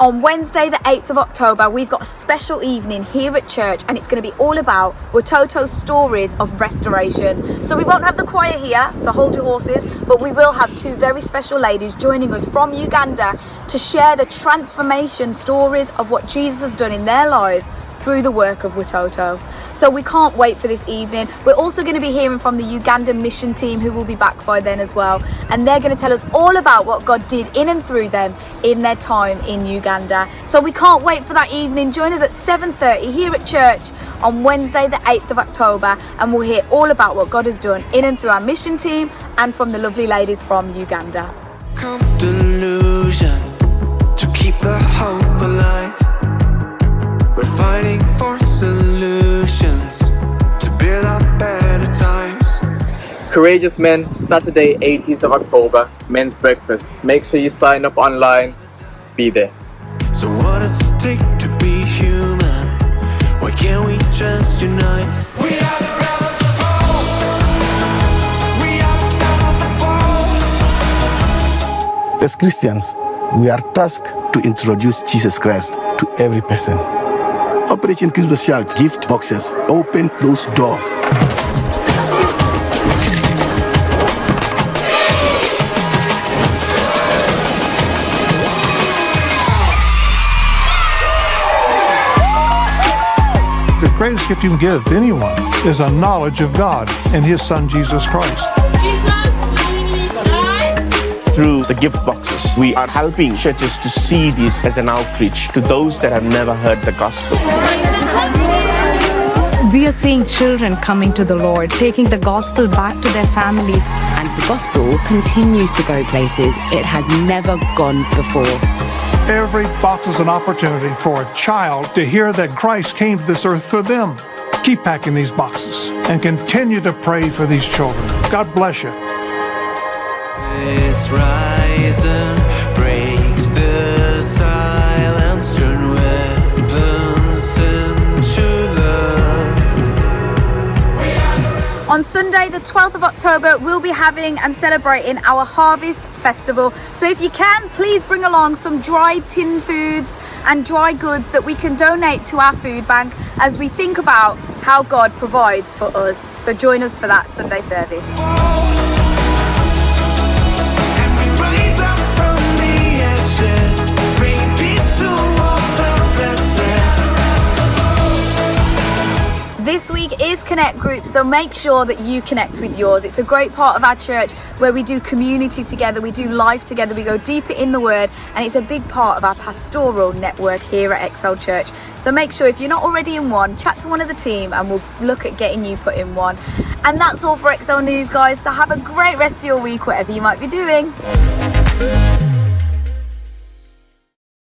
On Wednesday the 8th of October, we've got a special evening here at church, and it's going to be all about Watoto's stories of restoration. So we won't have the choir here, so hold your horses, but we will have two very special ladies joining us from Uganda to share the transformation stories of what Jesus has done in their lives through the work of Watoto. So we can't wait for this evening. We're also going to be hearing from the Ugandan mission team, who will be back by then as well, and they're going to tell us all about what God did in and through them in their time in Uganda. So we can't wait for that evening. Join us at 7:30 here at church on Wednesday the 8th of October, and we'll hear all about what God has done in and through our mission team and from the lovely ladies from Uganda. Come delusion to keep the hope alive. We're fighting for solutions to build up better times. Courageous Men, Saturday 18th of October, men's breakfast. Make sure you sign up online. Be there. So what does it take to be human? Why can't we just unite? We are the rebels of hope. We are the sound of the bold. As Christians, we are tasked to introduce Jesus Christ to every person. Operation Christmas Child gift boxes open those doors. The greatest gift you can give to anyone is a knowledge of God and His Son, Jesus Christ. Through the gift boxes, we are helping churches to see this as an outreach to those that have never heard the gospel. We are seeing children coming to the Lord, taking the gospel back to their families. And the gospel continues to go places it has never gone before. Every box is an opportunity for a child to hear that Christ came to this earth for them. Keep packing these boxes and continue to pray for these children. God bless you. This rising breaks the silence, turn weapons into love. On Sunday the 12th of October, we'll be having and celebrating our Harvest Festival. So if you can, please bring along some dried tin foods and dry goods that we can donate to our food bank as we think about how God provides for us. So join us for that Sunday service. This week is Connect Group, so make sure that you connect with yours. It's a great part of our church where we do community together, we do life together, we go deeper in the Word, and it's a big part of our pastoral network here at Excel Church. So make sure, if you're not already in one, chat to one of the team and we'll look at getting you put in one. And that's all for Excel News, guys, so have a great rest of your week, whatever you might be doing.